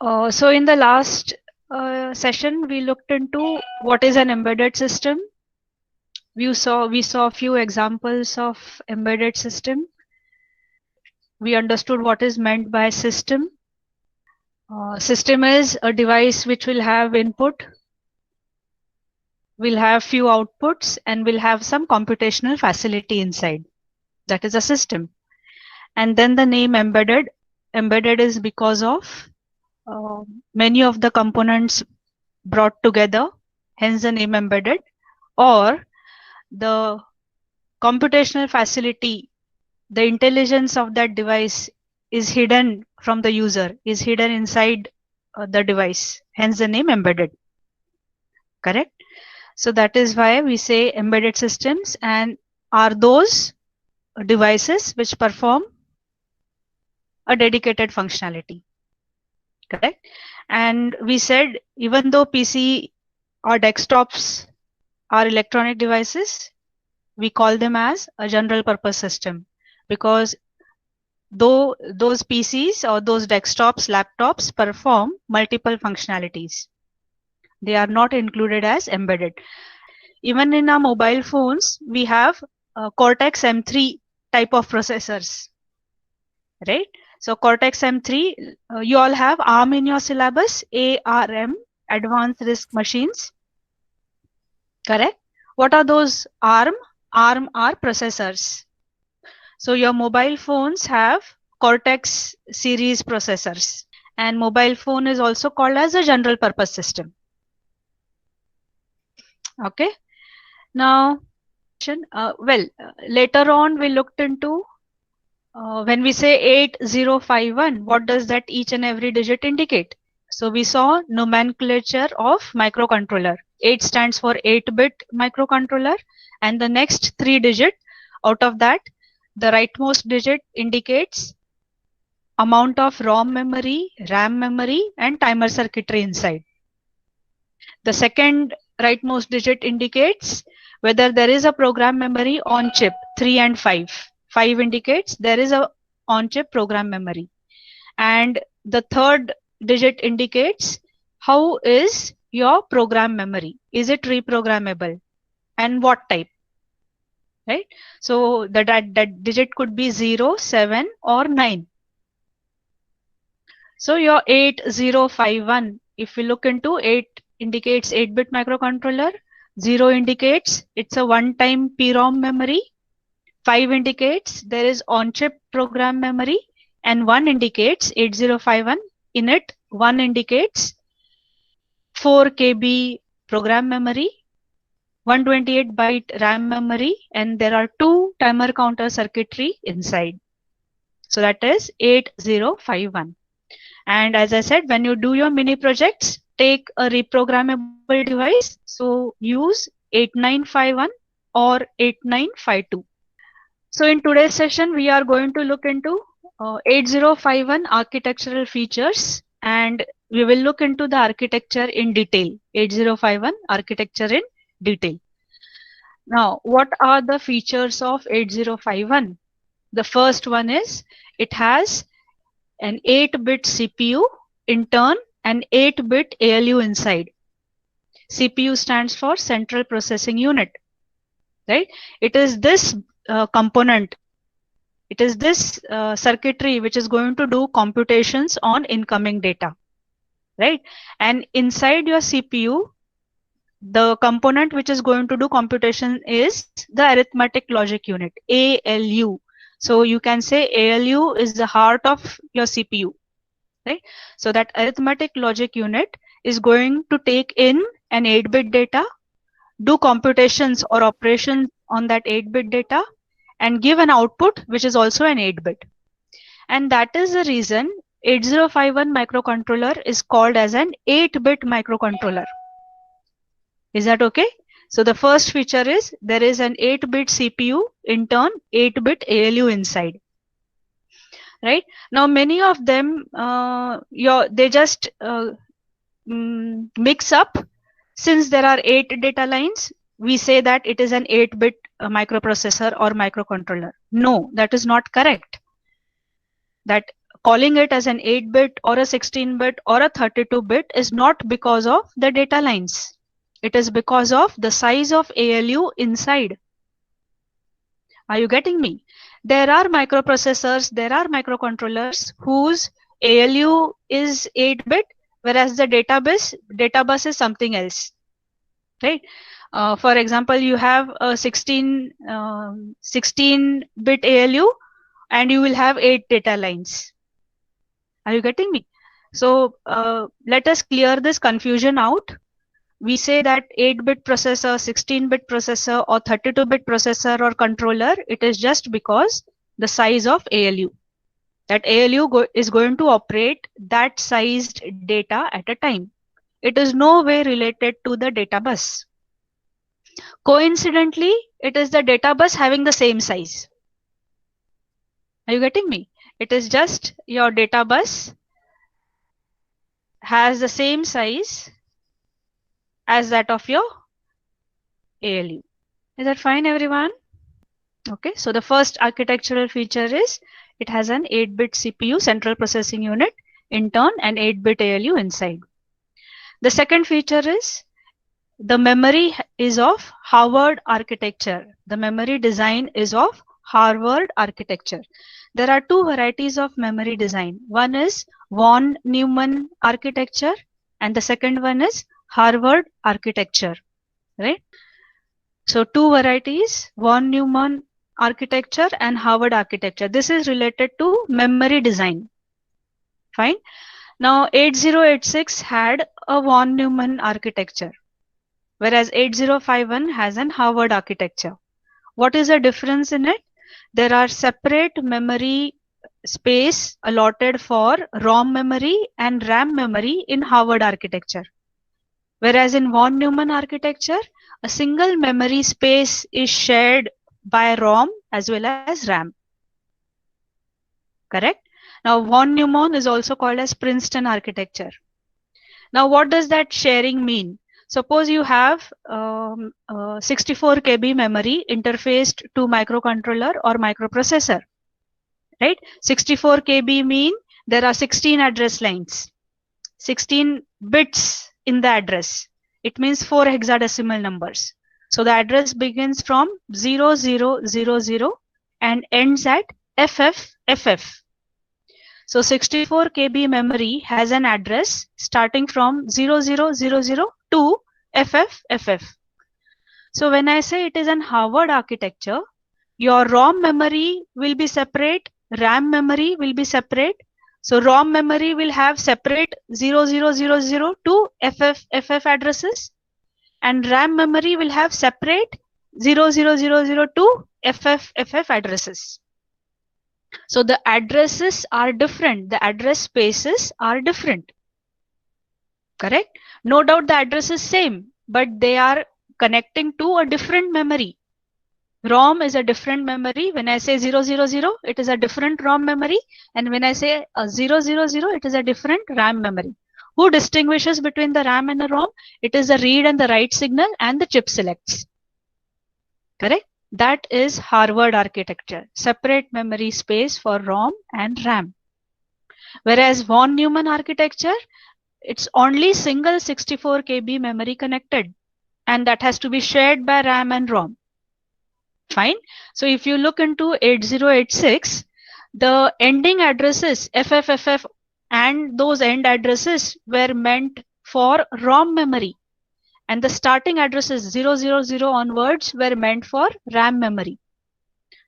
So in the last session, we looked into what is an embedded system. We saw a few examples of embedded system. We understood what is meant by system. System is a device which will have input, will have few outputs, and will have some computational facility inside. That is a system. And then the name embedded. Embedded is because of many of the components brought together, hence the name embedded, or the computational facility, the intelligence of that device is hidden from the user, is hidden inside the device, hence the name embedded. Correct? So that is why we say embedded systems and are those devices which perform a dedicated functionality. Correct? And we said even though PC or desktops are electronic devices, we call them as a general purpose system, because though those PCs or those desktops, laptops perform multiple functionalities, they are not included as embedded. Even in our mobile phones, we have Cortex M3 type of processors, right? So Cortex M3, you all have ARM in your syllabus, ARM, Advanced RISC Machines, correct? What are those ARM? ARM are processors. So your mobile phones have Cortex series processors, and mobile phone is also called as a general purpose system. Okay. Now, later on we looked into when we say 8051, what does that each and every digit indicate? So we saw nomenclature of microcontroller. 8 stands for 8-bit microcontroller, and the next 3 digit out of that, the rightmost digit indicates amount of ROM memory, RAM memory, and timer circuitry inside. The second rightmost digit indicates whether there is a program memory on chip, 3 and 5. 5 indicates there is a on chip program memory. And the third digit indicates how is your program memory. Is it reprogrammable? And what type? Right? So that digit could be 0, 7, or 9. So your 8051, if we look into 8 indicates 8-bit microcontroller, 0 indicates it's a one-time PROM memory, 5 indicates there is on-chip program memory, and 1 indicates 8051 in it, 1 indicates 4 KB program memory, 128 byte RAM memory, and there are 2 timer counter circuitry inside. So that is 8051. And as I said, when you do your mini projects, take a reprogrammable device. So use 8951 or 8952. So in today's session, we are going to look into 8051 architectural features, and we will look into the architecture in detail. 8051 architecture in detail. Now, what are the features of 8051? The first one is it has an 8-bit CPU, in turn an 8-bit ALU inside. CPU stands for Central Processing Unit, right? It is this component, it is this circuitry which is going to do computations on incoming data, right? And inside your CPU, the component which is going to do computation is the Arithmetic Logic Unit, ALU. So you can say ALU is the heart of your CPU. Right? So that arithmetic logic unit is going to take in an 8-bit data, do computations or operations on that 8-bit data, and give an output which is also an 8-bit. And that is the reason 8051 microcontroller is called as an 8-bit microcontroller. Is that okay? So the first feature is there is an 8-bit CPU, in turn 8-bit ALU inside. Right now, many of them they just mix up. Since there are 8 data lines, we say that it is an 8-bit microprocessor or microcontroller. No, that is not correct. That calling it as an 8-bit or a 16-bit or a 32-bit is not because of the data lines. It is because of the size of ALU inside. Are you getting me? There are microprocessors, there are microcontrollers whose ALU is 8-bit, whereas the data bus is something else, right? For example, you have a 16-bit ALU and you will have 8 data lines. Are you getting me? So let us clear this confusion out. We say that 8-bit processor, 16-bit processor or 32-bit processor or controller, it is just because the size of ALU. That ALU is going to operate that sized data at a time. It is no way related to the data bus. Coincidentally, it is the data bus having the same size. Are you getting me? It is just your data bus has the same size as that of your ALU. Is that fine, everyone? Okay, so the first architectural feature is it has an 8-bit CPU, central processing unit, in turn an 8-bit ALU inside. The second feature is the memory is of Harvard architecture. The memory design is of Harvard architecture. There are two varieties of memory design. One is von Neumann architecture and the second one is Harvard architecture, right? So two varieties, von Neumann architecture and Harvard architecture. This is related to memory design. Fine. Now 8086 had a von Neumann architecture, whereas 8051 has an Harvard architecture. What is the difference in it? There are separate memory space allotted for ROM memory and RAM memory in Harvard architecture. Whereas in von Neumann architecture, a single memory space is shared by ROM as well as RAM. Correct? Now von Neumann is also called as Princeton architecture. Now what does that sharing mean? Suppose you have 64 KB memory interfaced to microcontroller or microprocessor, right? 64 KB mean there are 16 address lines, 16 bits in the address. It means 4 hexadecimal numbers. So the address begins from 0000 and ends at FFFF. So 64 KB memory has an address starting from 0000 to FFFF. So when I say it is an Harvard architecture, your ROM memory will be separate, RAM memory will be separate. So ROM memory will have separate 0000 to FFFF addresses and RAM memory will have separate 0000 to FFFF addresses. So the addresses are different. The address spaces are different. Correct? No doubt the address is same, but they are connecting to a different memory. ROM is a different memory. When I say 000, it is a different ROM memory. And when I say 000, it is a different RAM memory. Who distinguishes between the RAM and the ROM? It is the read and the write signal and the chip selects. Correct? That is Harvard architecture. Separate memory space for ROM and RAM. Whereas von Neumann architecture, it's only single 64 KB memory connected. And that has to be shared by RAM and ROM. Fine. So if you look into 8086, the ending addresses FFFF and those end addresses were meant for ROM memory. And the starting addresses 000 onwards were meant for RAM memory.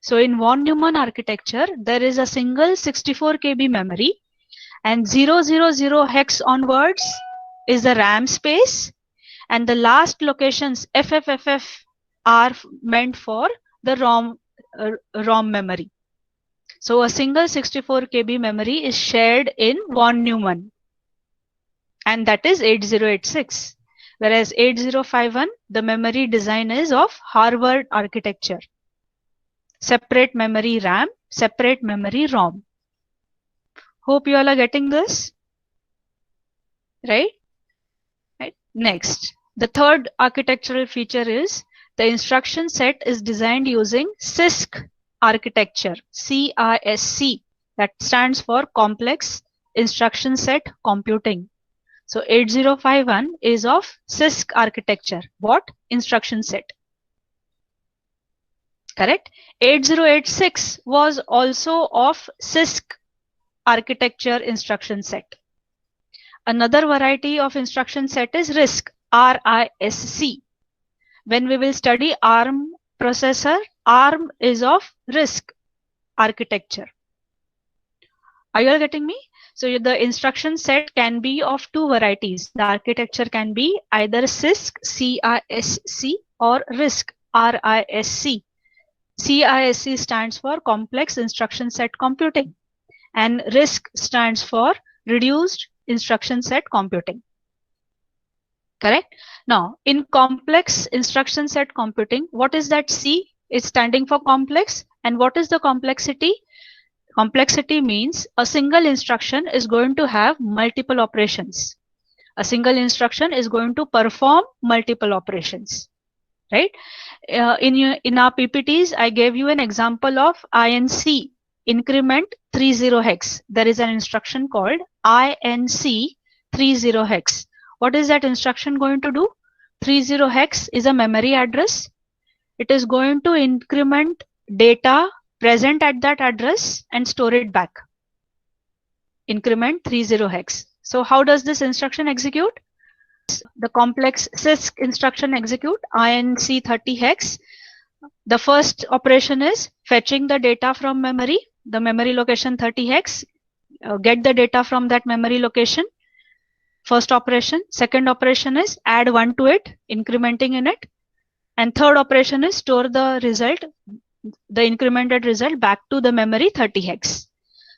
So in von Neumann architecture, there is a single 64 KB memory and 000 hex onwards is the RAM space and the last locations FFFF are meant for the ROM memory. So a single 64 KB memory is shared in von Neumann and that is 8086. Whereas 8051, the memory design is of Harvard architecture. Separate memory RAM, separate memory ROM. Hope you all are getting this. Right? Next, the third architectural feature is the instruction set is designed using CISC architecture, CISC, That stands for complex instruction set computing. So 8051 is of CISC architecture. What? Instruction set. Correct? 8086 was also of CISC architecture instruction set. Another variety of instruction set is RISC, R-I-S-C. When we will study ARM processor, ARM is of RISC architecture. Are you all getting me? So the instruction set can be of two varieties. The architecture can be either CISC, C-I-S-C, or RISC, R-I-S-C. CISC stands for Complex Instruction Set Computing, and RISC stands for Reduced Instruction Set Computing. Correct? Now, in complex instruction set computing, what is that C? It's standing for complex. And what is the complexity? Complexity means a single instruction is going to have multiple operations. A single instruction is going to perform multiple operations. Right? In our PPTs, I gave you an example of INC, increment 30 hex. There is an instruction called INC 30 hex. What is that instruction going to do? 30 hex is a memory address. It is going to increment data present at that address and store it back. Increment 30 hex. So how does this instruction execute? The complex CISC instruction execute INC 30 hex. The first operation is fetching the data from memory, the memory location 30 hex, get the data from that memory location. First operation. Second operation is add 1 to it, incrementing in it. And third operation is store the result, the incremented result, back to the memory 30 hex.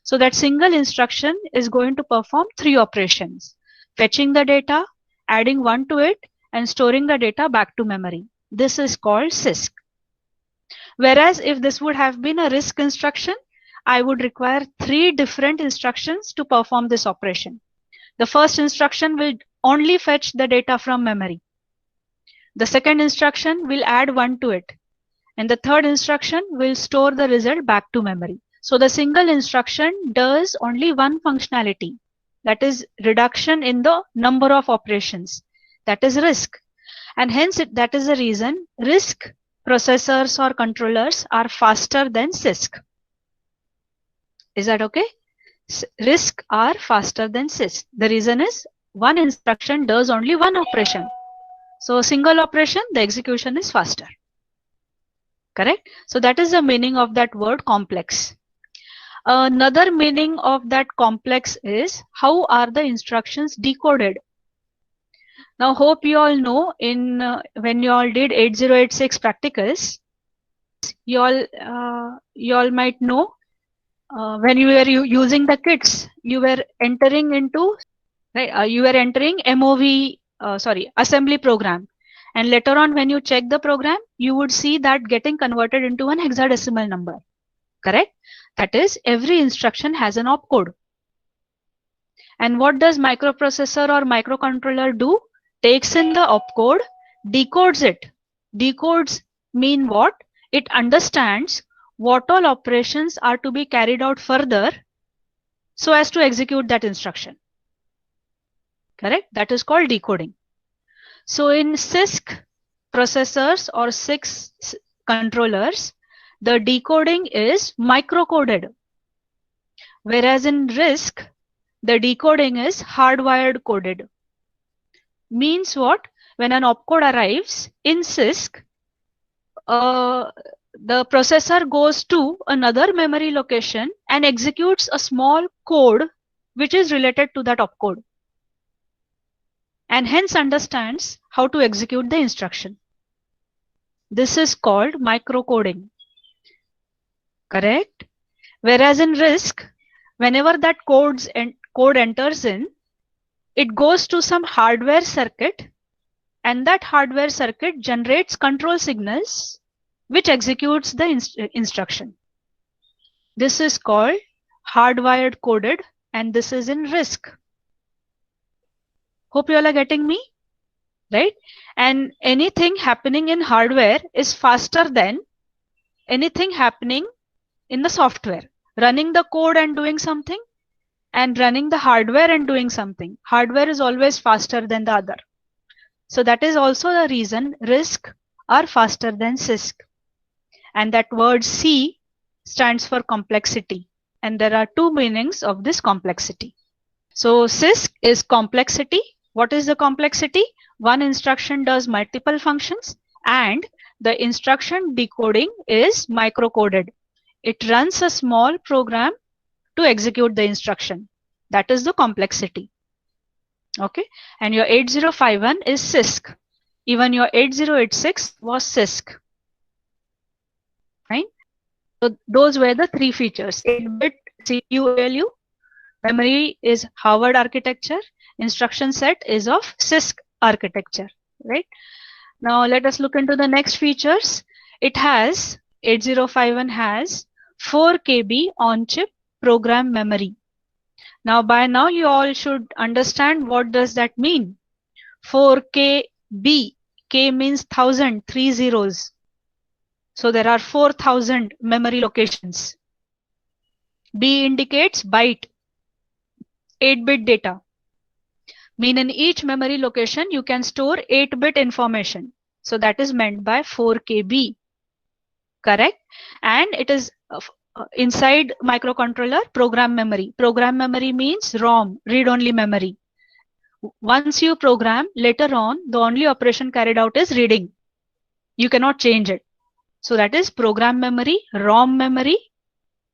So that single instruction is going to perform 3 operations: fetching the data, adding 1 to it, and storing the data back to memory. This is called CISC. Whereas if this would have been a RISC instruction, I would require 3 different instructions to perform this operation. The first instruction will only fetch the data from memory. The second instruction will add 1 to it. And the third instruction will store the result back to memory. So the single instruction does only one functionality. That is reduction in the number of operations. That is RISC. And hence that is the reason RISC processors or controllers are faster than CISC. Is that okay? RISC are faster than CISC. The reason is one instruction does only one operation. So a single operation, the execution is faster. Correct? So that is the meaning of that word complex. Another meaning of that complex is how are the instructions decoded. Now hope you all know when you all did 8086 practicals, you all might know when you were using the kits, you were entering into, right? You were entering assembly program, and later on when you check the program, you would see that getting converted into an hexadecimal number. Correct? That is, every instruction has an opcode. And what does microprocessor or microcontroller do? Takes in the opcode, decodes it. Decodes mean what? It understands what all operations are to be carried out further so as to execute that instruction. Correct? That is called decoding. So in CISC processors or CISC controllers, the decoding is microcoded. Whereas in RISC, the decoding is hardwired coded. Means what? When an opcode arrives in CISC, the processor goes to another memory location and executes a small code which is related to that opcode, and hence understands how to execute the instruction. This is called microcoding. Correct? Whereas in RISC, whenever that code enters in, it goes to some hardware circuit, and that hardware circuit generates control signals which executes the instruction. This is called hardwired coded, and this is in RISC. Hope you all are getting me, right? And anything happening in hardware is faster than anything happening in the software. running the code and doing something, and running the hardware and doing something. Hardware is always faster than the other. So that is also the reason RISC are faster than CISC. And that word C stands for complexity. And there are two meanings of this complexity. So CISC is complexity. What is the complexity? One instruction does multiple functions and the instruction decoding is microcoded. It runs a small program to execute the instruction. That is the complexity. Okay. And your 8051 is CISC. Even your 8086 was CISC. Right? So those were the three features. 8-bit CPU ALU, memory is Harvard architecture, instruction set is of CISC architecture, right? Now let us look into the next features. It has, 8051 has 4 KB on-chip program memory. Now by now you all should understand what does that mean. 4 KB, K means 1000, 3 zeros. So there are 4000 memory locations. B indicates byte, 8-bit data. Mean in each memory location you can store 8-bit information. So that is meant by 4 KB. Correct? And it is inside microcontroller program memory. Program memory means ROM, read-only memory. Once you program, later on, the only operation carried out is reading. You cannot change it. So that is program memory, ROM memory,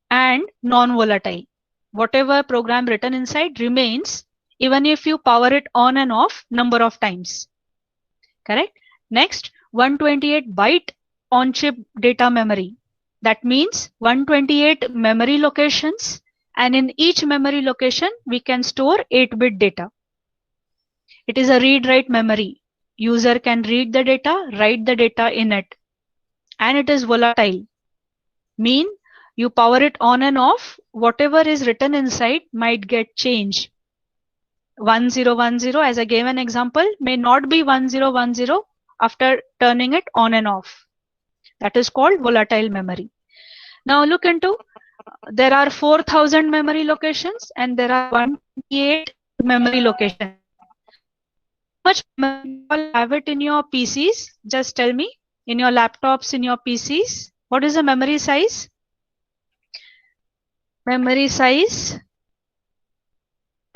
and non-volatile. Whatever program written inside remains even if you power it on and off number of times. Correct? Next, 128 byte on-chip data memory. That means 128 memory locations, and in each memory location we can store 8-bit data. It is a read-write memory. User can read the data, write the data in it. And it is volatile. Mean you power it on and off, whatever is written inside might get changed. 1010, as I gave an example, may not be 1010 after turning it on and off. That is called volatile memory. Now look into, there are 4000 memory locations and there are 128 memory locations. How much memory you all have it in your PCs? Just tell me, in your laptops, in your PCs, what is the memory size? Memory size?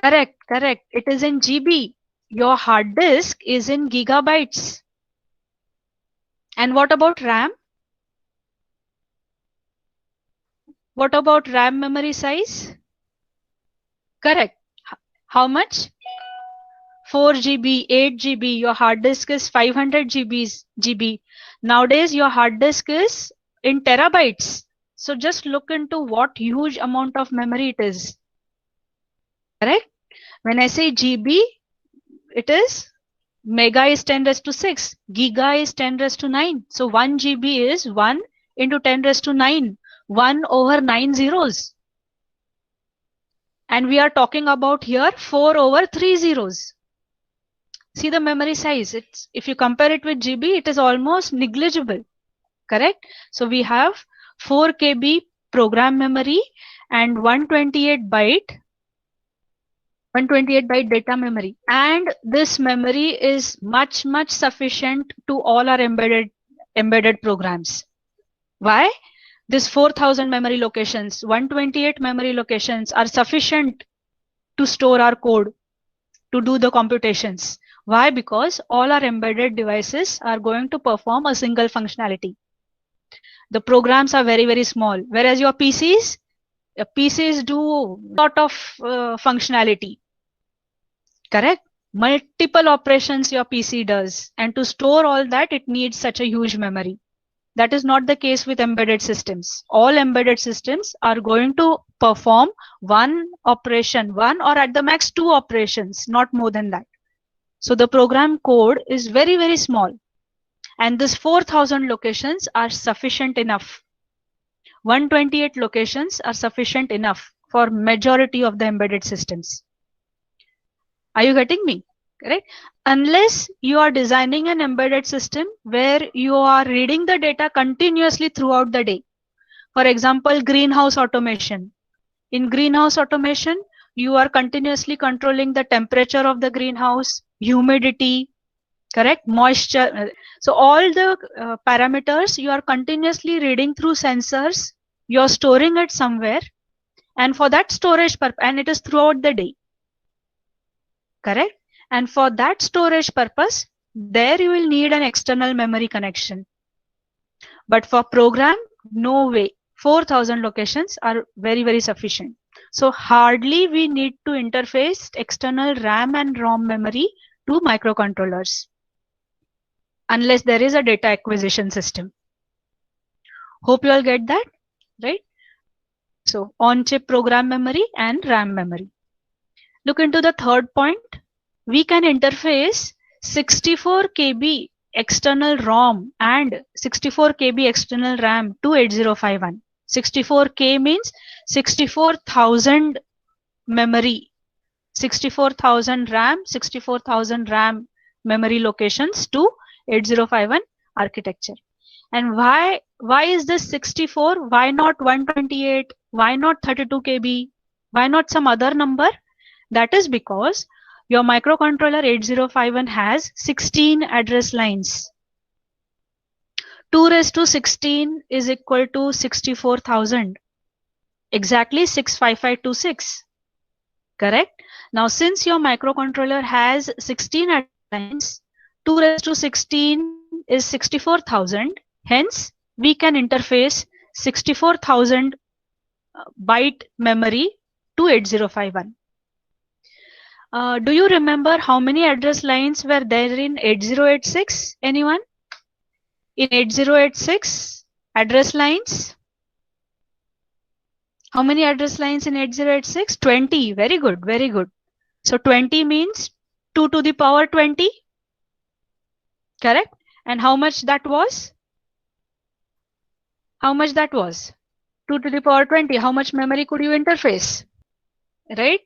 Correct, correct. It is in GB. Your hard disk is in gigabytes. And what about RAM? What about RAM memory size? Correct. How much? 4 GB, 8 GB. Your hard disk is 500 GB. Nowadays, your hard disk is in terabytes. So just look into what huge amount of memory it is. Correct? When I say GB, it is mega is 10 raised to 6. Giga is 10 raised to 9. So 1 GB is 1 into 10 raised to 9. 1 over 9 zeros. And we are talking about here 4 over 3 zeros. See the memory size. It's, if you compare it with GB, it is almost negligible. Correct? So we have 4 KB program memory and 128 byte data memory. And this memory is much sufficient to all our embedded programs. Why? This 4000 memory locations, 128 memory locations are sufficient to store our code, to do the computations. Why? Because all our embedded devices are going to perform a single functionality. The programs are very small, whereas your PCs do a lot of functionality. Correct? Multiple operations your PC does, and to store all that, it needs such a huge memory. That is not the case with embedded systems. All embedded systems are going to perform one operation, one or at the max 2 operations, not more than that. So the program code is very small, and this 4000 locations are sufficient enough. 128 locations are sufficient enough for majority of the embedded systems. Are you getting me? Correct? Unless you are designing an embedded system where you are reading the data continuously throughout the day. For example, greenhouse automation. In greenhouse automation, you are continuously controlling the temperature of the greenhouse, humidity, correct, moisture. So all the parameters you are continuously reading through sensors. You are storing it somewhere, and for that storage purpose, and it is throughout the day, correct. And for that storage purpose, there you will need an external memory connection. But for program, no way. 4,000 locations are very sufficient. So hardly we need to interface external RAM and ROM memory to microcontrollers, unless there is a data acquisition system. Hope you all get that, right? So on-chip program memory and RAM memory. Look into the third point. We can interface 64 KB external ROM and 64 KB external RAM to 8051. 64K means 64,000 memory, 64,000 RAM, 64,000 RAM memory locations to 8051 architecture. And why is this 64? Why not 128? Why not 32 KB? Why not some other number? That is because your microcontroller 8051 has 16 address lines. 2 raised to 16 is equal to 64,000. Exactly 65526. Correct? Now, since your microcontroller has 16 address lines, 2 raised to 16 is 64,000. Hence, we can interface 64,000 byte memory to 8051. Do you remember how many address lines were there in 8086? Anyone? In 8086 address lines? How many address lines in 8086? 20. Very good, very good. So 20 means 2 to the power 20. Correct? And how much that was? How much that was? 2 to the power 20. How much memory could you interface? Right?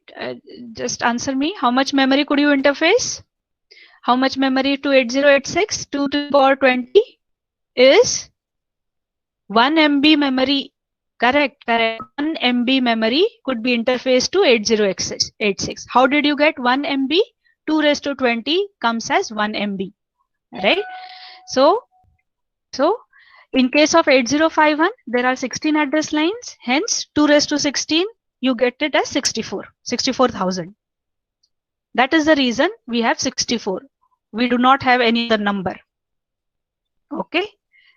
Just answer me. How much memory could you interface? How much memory to 8086? 2 to the power 20 is 1 MB memory. Correct, correct. 1 MB memory could be interfaced to 8086. How did you get 1 MB? 2 raised to 20 comes as 1 MB. Right? So in case of 8051, there are 16 address lines. Hence, 2 raised to 16, you get it as 64,000. That is the reason we have 64. We do not have any other number. Okay.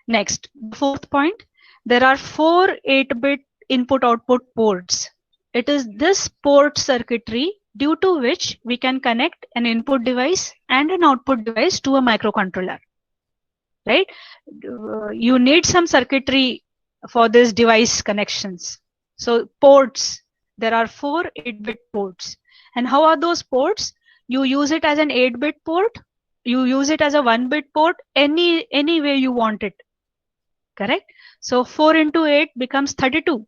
Next, fourth point. There are 4 8-bit input-output ports. It is this port circuitry due to which we can connect an input device and an output device to a microcontroller. Right? You need some circuitry for this device connections. So ports, there are 4 8-bit ports. And how are those ports? You use it as an 8-bit port. You use it as a 1-bit port, any way you want it. Correct? So 4 into 8 becomes 32.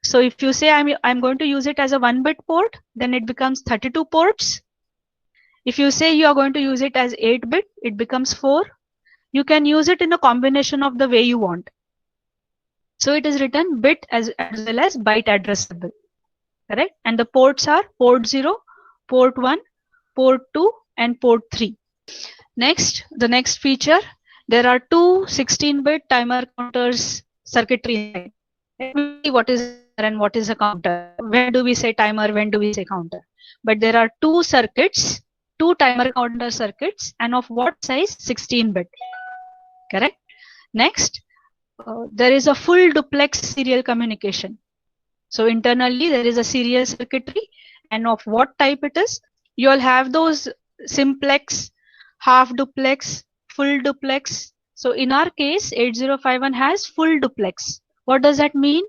So if you say I'm going to use it as a 1-bit port, then it becomes 32 ports. If you say you are going to use it as 8-bit, it becomes 4. You can use it in a combination of the way you want. So it is written bit as well as byte addressable. Correct? And the ports are port 0, port 1, port 2, and port 3. Next, the next feature, there are 2 16-bit timer counters circuitry. Let me see what is and what is a counter. When do we say timer? When do we say counter? But there are 2 circuits, 2 timer counter circuits, and of what size? 16-bit. Correct? Next, there is a full duplex serial communication. So internally there is a serial circuitry, and of what type it is? You will have those simplex, half duplex, full duplex. So in our case, 8051 has full duplex. What does that mean?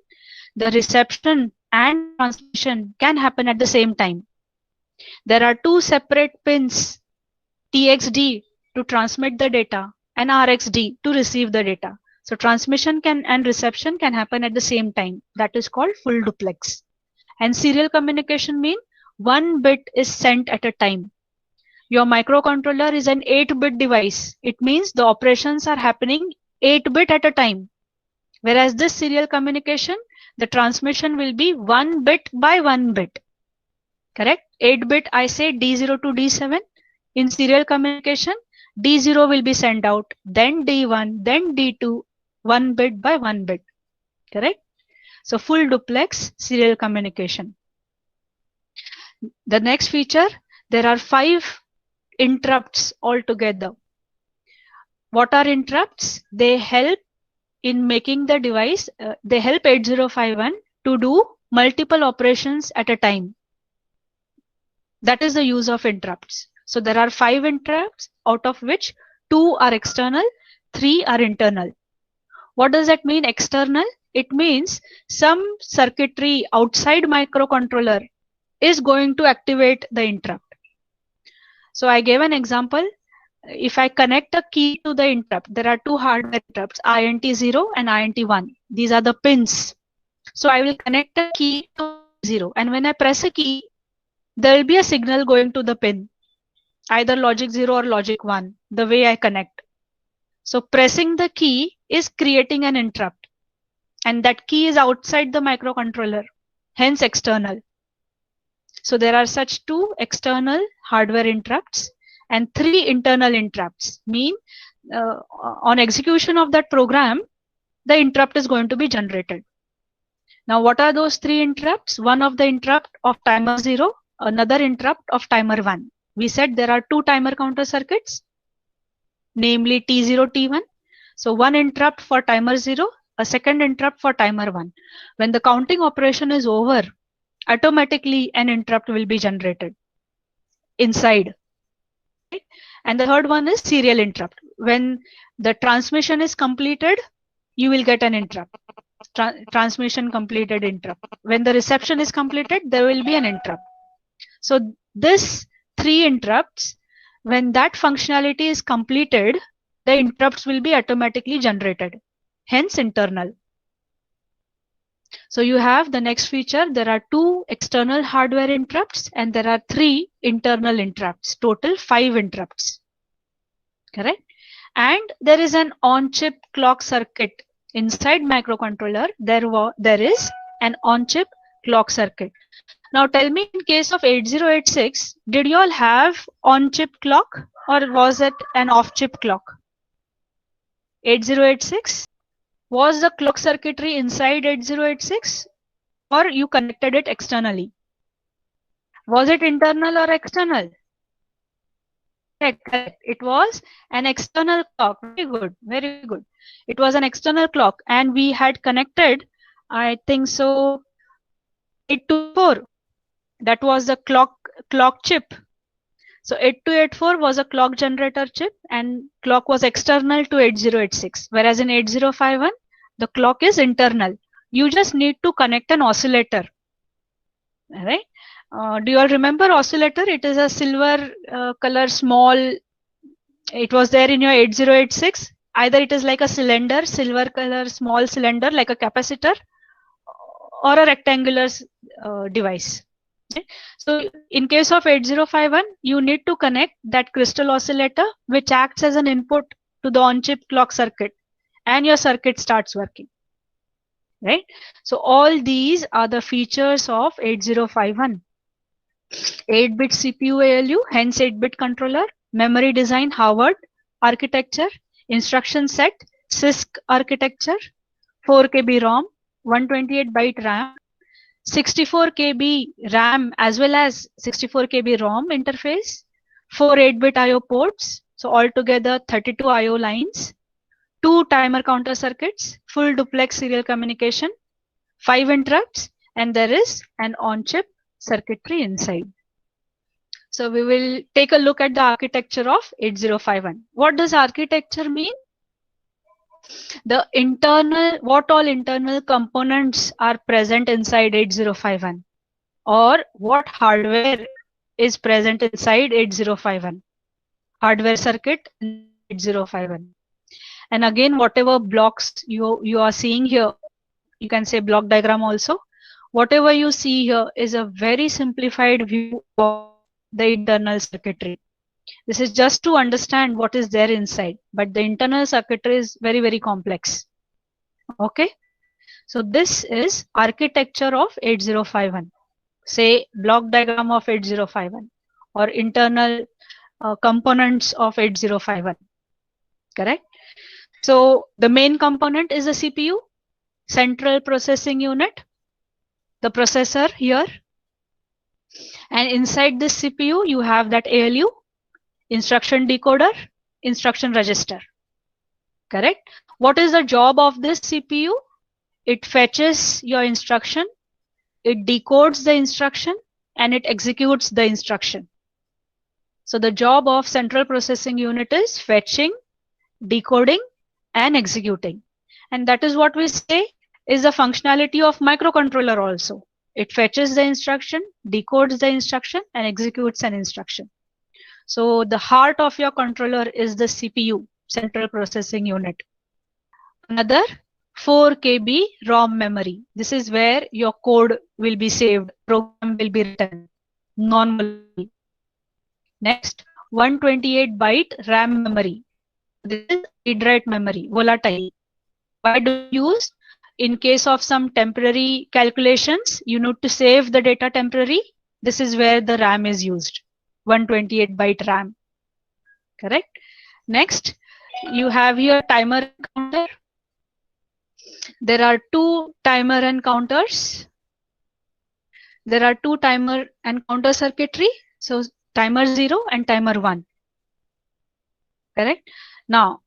The reception and transmission can happen at the same time. There are 2 separate pins, TXD to transmit the data and RXD to receive the data. So transmission and reception can happen at the same time. That is called full duplex. And serial communication means 1 bit is sent at a time. Your microcontroller is an 8-bit device. It means the operations are happening 8-bit at a time. Whereas this serial communication, the transmission will be 1 bit by 1 bit. Correct? 8 bit, I say D0 to D7 in serial communication. D0 will be sent out, then D1, then D2, 1 bit by 1 bit. Correct? So full duplex serial communication. The next feature, there are 5 interrupts altogether. What are interrupts? They help in making the device, they help 8051 to do multiple operations at a time. That is the use of interrupts. So there are 5 interrupts, out of which 2 are external, 3 are internal. What does that mean, external? It means some circuitry outside microcontroller is going to activate the interrupt. So I gave an example. If I connect a key to the interrupt, there are 2 hardware interrupts, INT0 and INT1. These are the pins. So I will connect a key to 0, and when I press a key, there will be a signal going to the pin, either logic 0 or logic 1, the way I connect. So pressing the key is creating an interrupt, and that key is outside the microcontroller, hence external. So there are such 2 external hardware interrupts and 3 internal interrupts. Mean on execution of that program, the interrupt is going to be generated. Now what are those 3 interrupts? One of the interrupt of timer 0, another interrupt of timer 1. We said there are 2 timer counter circuits, namely T0, T1. So one interrupt for timer 0, a second interrupt for timer 1. When the counting operation is over, automatically an interrupt will be generated inside. Right? And the third one is serial interrupt. When the transmission is completed, you will get an interrupt. Transmission completed interrupt. When the reception is completed, there will be an interrupt. So this 3 interrupts, when that functionality is completed, the interrupts will be automatically generated, hence internal. So you have the next feature, there are 2 external hardware interrupts and there are 3 internal interrupts, total 5 interrupts. Correct? And there is an on-chip clock circuit inside microcontroller. There is an on-chip clock circuit. Now tell me, in case of 8086, did you all have on-chip clock or was it an off-chip clock? 8086, was the clock circuitry inside 8086 or you connected it externally? Was it internal or external? Correct. It was an external clock. Very good. Very good. It was an external clock and we had connected, I think so, 8284. That was the clock chip. So 8284 was a clock generator chip and clock was external to 8086. Whereas in 8051, the clock is internal. You just need to connect an oscillator. All right. Do you all remember oscillator? It is a silver color small. It was there in your 8086. Either it is like a cylinder, silver color small cylinder like a capacitor, or a rectangular device. Okay. So in case of 8051, you need to connect that crystal oscillator which acts as an input to the on-chip clock circuit and your circuit starts working. Right? So all these are the features of 8051. 8-bit CPU ALU, hence 8-bit controller, memory design Harvard architecture, instruction set, CISC architecture, 4 KB ROM, 128 byte RAM, 64 KB RAM as well as 64 KB ROM interface, 4 8-bit IO ports, so altogether 32 IO lines, 2 timer counter circuits, full duplex serial communication, 5 interrupts, and there is an on-chip circuitry inside. So we will take a look at the architecture of 8051. What does architecture mean? The internal, what all internal components are present inside 8051, or what hardware is present inside 8051, hardware circuit in 8051. And again, whatever blocks you are seeing here, you can say block diagram also. Whatever you see here is a very simplified view of the internal circuitry. This is just to understand what is there inside, but the internal circuitry is very, very complex. Okay. So this is architecture of 8051. Say block diagram of 8051 or internal components of 8051. Correct? So the main component is the CPU, central processing unit, the processor here. And inside this CPU, you have that ALU, instruction decoder, instruction register. Correct? What is the job of this CPU? It fetches your instruction, it decodes the instruction, and it executes the instruction. So the job of central processing unit is fetching, decoding, and executing. And that is what we say is the functionality of microcontroller also. It fetches the instruction, decodes the instruction, and executes an instruction. So the heart of your controller is the CPU, central processing unit. Another 4 KB ROM memory. This is where your code will be saved, program will be written normally. Next, 128 byte RAM memory. This is read-write memory, volatile. Why do you use? In case of some temporary calculations, you need to save the data temporary. This is where the RAM is used, 128 byte RAM. Correct? Next, you have your timer counter. There are two timer and counters. There are two timer and counter circuitry. So timer 0 and timer 1. Correct? Now,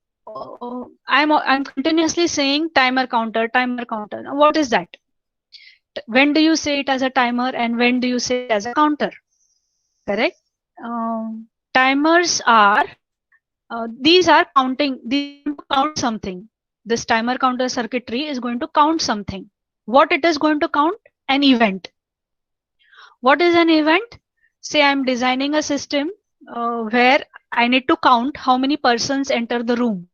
I'm continuously saying timer counter, timer counter. Now, what is that? When do you say it as a timer and when do you say it as a counter? Correct? Timers are, these are counting, these count something. This timer counter circuitry is going to count something. What it is going to count? An event. What is an event? Say I'm designing a system where I need to count how many persons enter the room.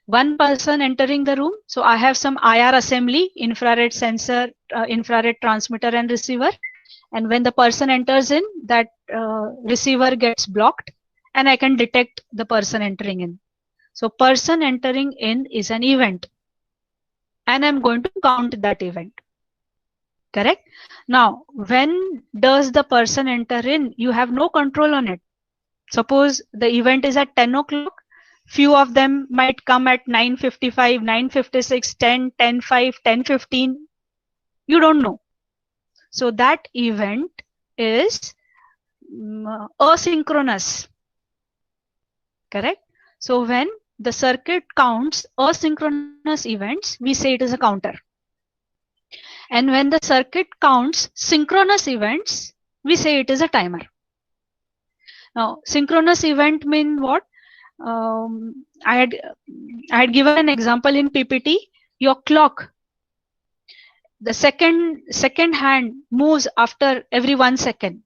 One person entering the room. So I have some IR assembly, infrared sensor, infrared transmitter and receiver. And when the person enters in, that receiver gets blocked and I can detect the person entering in. So person entering in is an event. And I'm going to count that event. Correct? Now, when does the person enter in? You have no control on it. Suppose the event is at 10 o'clock. Few of them might come at 9:55, 9:56, 10, 10:05, 10:15. You don't know. So that event is asynchronous. Correct? So when the circuit counts asynchronous events, we say it is a counter. And when the circuit counts synchronous events, we say it is a timer. Now, synchronous event mean what? I had given an example in PPT. Your clock, the second hand moves after every 1 second.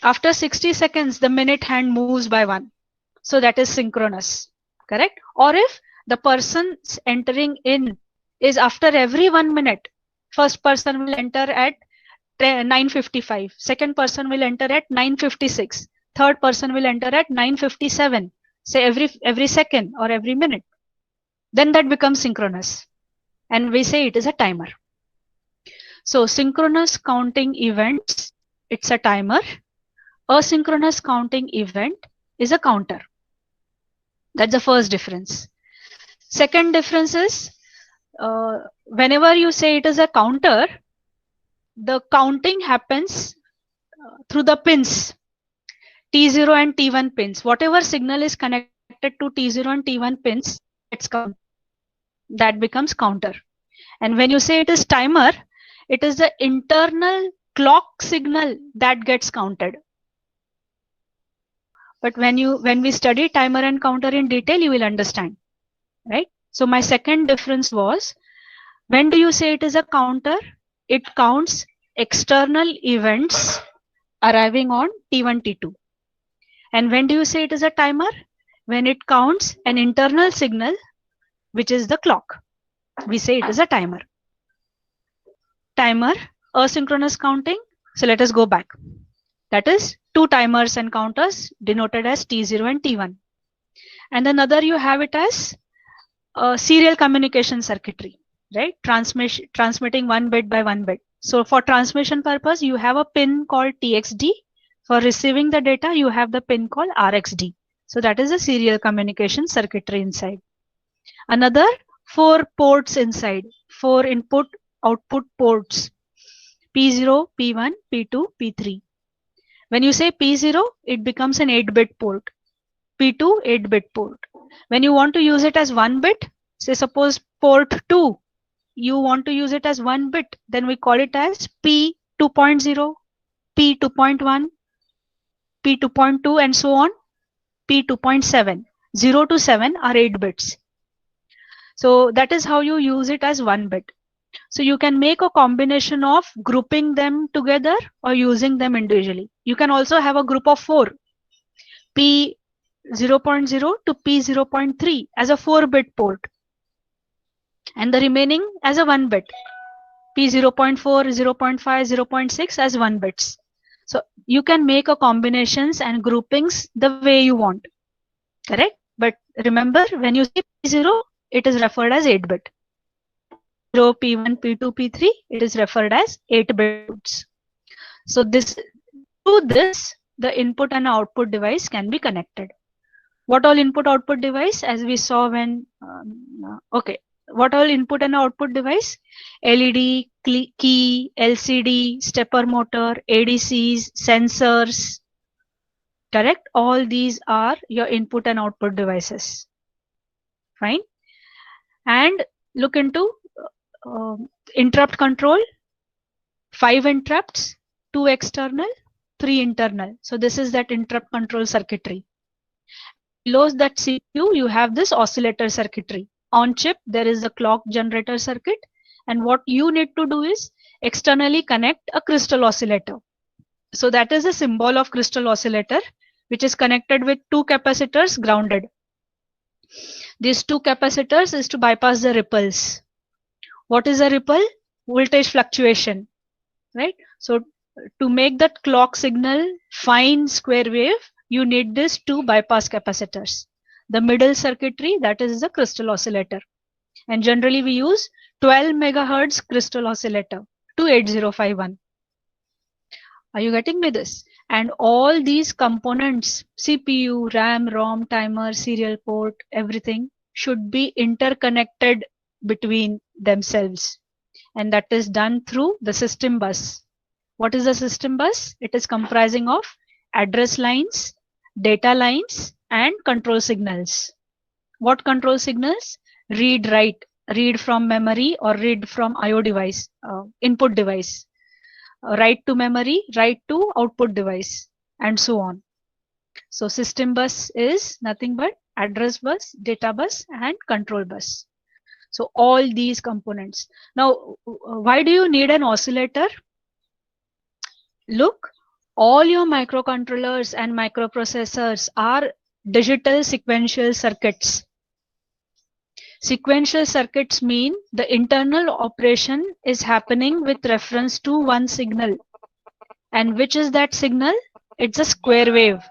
After 60 seconds, the minute hand moves by 1. So that is synchronous. Correct? Or if the person entering in is after every 1 minute, first person will enter at 9:55, second person will enter at 9:56, third person will enter at 9:57, say every second or every minute. Then that becomes synchronous. And we say it is a timer. So synchronous counting events, it's a timer. Asynchronous counting event is a counter. That's the first difference. Second difference is, whenever you say it is a counter, the counting happens through the pins, T0 and T1 pins. Whatever signal is connected to T0 and T1 pins, it's count. That becomes counter. And when you say it is timer, it is the internal clock signal that gets counted. But when we study timer and counter in detail, you will understand, right? So my second difference was, when do you say it is a counter? It counts external events arriving on T1, T2. And when do you say it is a timer? When it counts an internal signal, which is the clock. We say it is a timer. Timer, asynchronous counting. So let us go back. That is two timers and counters denoted as T0 and T1. And another you have it as serial communication circuitry. right? Transmitting 1 bit by 1 bit. So for transmission purpose, you have a pin called TXD. For receiving the data, you have the pin called RXD. So that is a serial communication circuitry inside. Another 4 ports inside, 4 input output ports, P0, P1, P2, P3. When you say P0, it becomes an 8-bit port. P2, 8-bit port. When you want to use it as 1 bit, say suppose port 2, you want to use it as 1 bit, then we call it as P2.0, P2.1, P2.2 and so on, P2.7. 0 to 7 are 8 bits. So that is how you use it as 1 bit. So you can make a combination of grouping them together or using them individually. You can also have a group of 4, P 0.0 to P0.3 as a 4-bit port, and the remaining as a 1 bit, P0.4, 0.5, 0.6 as 1 bits. So you can make a combinations and groupings the way you want, correct? But remember, when you say P0, it is referred as 8-bit. 0, P1, P2, P3, it is referred as 8-bits. So through this, the input and output device can be connected. What all input output device, as we saw when, what all input and output device? LED, key, LCD, stepper motor, ADCs, sensors, correct? All these are your input and output devices, fine? And look into interrupt control, 5 interrupts, 2 external, 3 internal. So this is that interrupt control circuitry. Below that CPU, you have this oscillator circuitry. On chip, there is a clock generator circuit. And what you need to do is externally connect a crystal oscillator. So that is a symbol of crystal oscillator, which is connected with 2 capacitors grounded. These 2 capacitors is to bypass the ripples. What is a ripple? Voltage fluctuation, right? So to make that clock signal fine square wave, you need these 2 bypass capacitors. The middle circuitry, that is the crystal oscillator. And generally we use 12 megahertz crystal oscillator to 8051. Are you getting me this? And all these components, CPU, RAM, ROM, timer, serial port, everything should be interconnected between themselves. And that is done through the system bus. What is the system bus? It is comprising of address lines, data lines, and control signals. What control signals? Read, write, read from memory or read from IO device, input device. Write to memory, write to output device, and so on. So system bus is nothing but address bus, data bus, and control bus. So all these components. Now, why do you need an oscillator? Look, all your microcontrollers and microprocessors are digital sequential circuits. Sequential circuits mean the internal operation is happening with reference to one signal. And which is that signal? It's a square wave.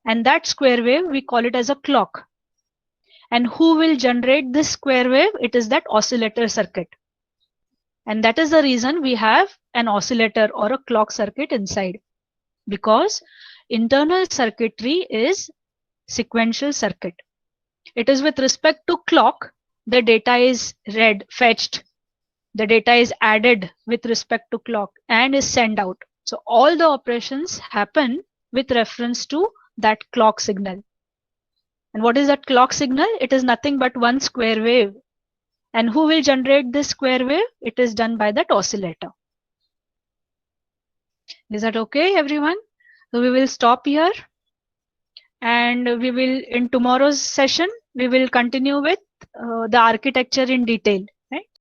And that square wave, we call it as a clock. And who will generate this square wave? It is that oscillator circuit. And that is the reason we have an oscillator or a clock circuit inside. Because internal circuitry is sequential circuit. It is with respect to clock, the data is read, fetched. The data is added with respect to clock and is sent out. So all the operations happen with reference to that clock signal. And what is that clock signal? It is nothing but one square wave. And who will generate this square wave? It is done by that oscillator. Is that okay, everyone? So we will stop here. And we will, in tomorrow's session, we will continue with the architecture in detail.